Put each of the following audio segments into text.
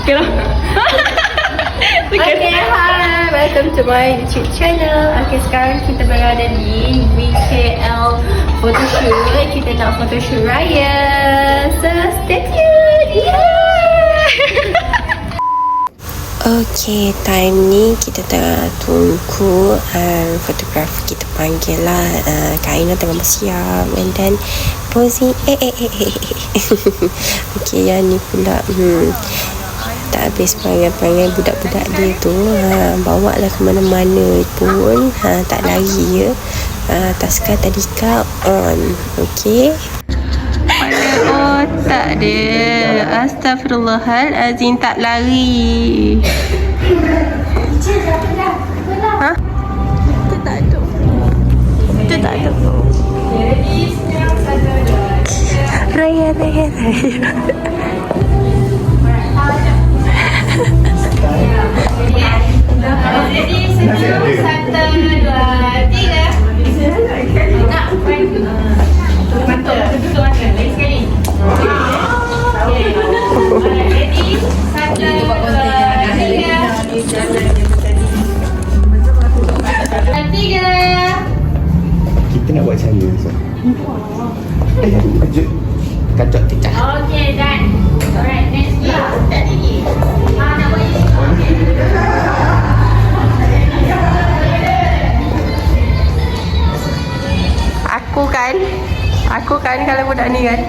Okay, hi, welcome to my YouTube channel. Okay, sekarang kita berada di VKL photoshoot. Kita nak photoshoot raya. So, stay tuned. Okay, time ni kita tengah tunggu fotografer kita panggil lah. Kak Aina tengah bersiap and then posing. Okay, yang ni pula tak habis panggil budak-budak dia tu. Bawa lah ke mana-mana pun. Tak lari ya. Taska tadika on. Okay. Pada otak dia. Astagfirullahalazim, tak lari. Ha? Itu tak ada. Itu tak ada. Raya. Jadi, 1, 2, 3. Nak mantul. Tutup mata. Lagi sekali. Ready? 1, 2, 3. Kita nak buat cara so. Kacau kecah. Okay, done. Alright, next one. Tak tinggi. Nak buat ini. Aku kan kalau budak ni kan.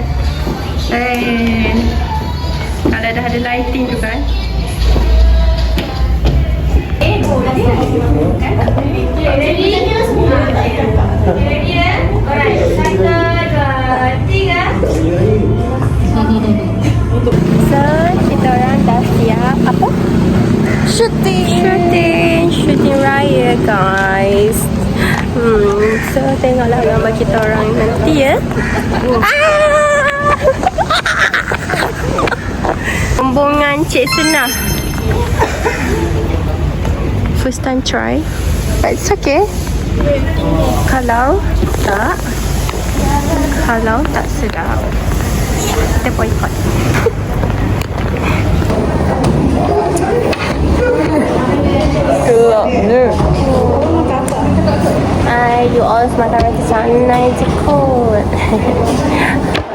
Kalau dah ada lighting tu kan. Ready? Ready ya? Alright, 1, 2, 3. So, kita orang dah siap apa? Shooting raya guys. So tengoklah gambar kita orang nanti ya. Rombongan Cik Senah. First time try. It's okay. Kalau tak sedap, kita boycott. You all semakin sana je kot.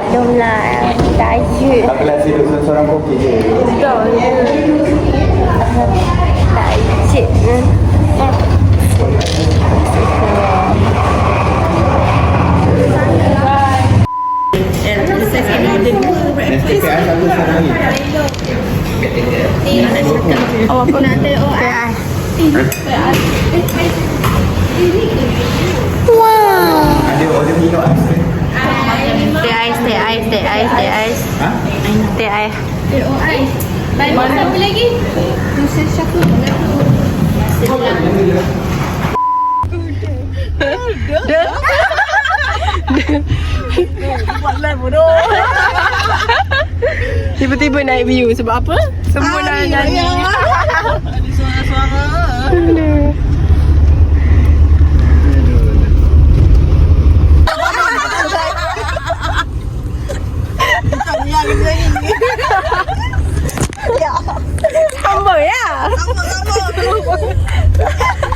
Belumlah diet. Tak apalah sih seorang koki je. Betul. Diet. SPPI satu sekarang ni. Awak pun nak TOI. Wow. Ada order minum ais. Stay ice. Ha? Stay ice. TOI. Baik, apa lagi? Proses syakur. Buatlah bodoh. Tiba-tiba naik view sebab apa? Semua dah nyanyi. Ada suara-suara. Sambung ya?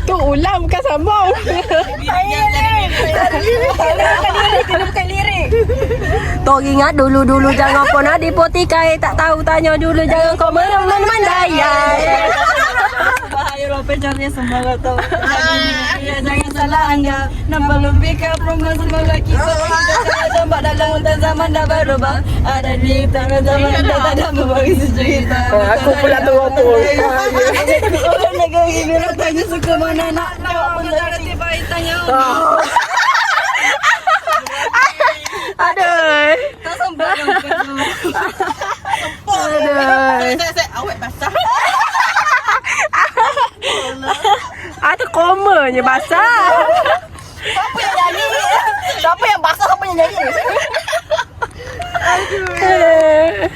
Tu ulang bukan sambung. Bukan lirik. Tok ingat dulu jangan pernah dipotikai, tak tahu tanya dulu jangan kau mandai. Bahaya lope cari semangat tau. Ya jangan salah anggap. Nampak lebih ke perempuan semangat kita. Nampak dalam hutan zaman dah berubah. Ada di tangan zaman dah tak ada membagi secerita. Aku pula terwapur. Orang negeri bila tanya suka mana nak mendarat tiba tanya. Aduh. Tak sempat. Aduh. Saya awet basah. Tu komanya basah. Siapa yang nyanyi? Siapa yang basah, siapa yang nyanyi? Aduh.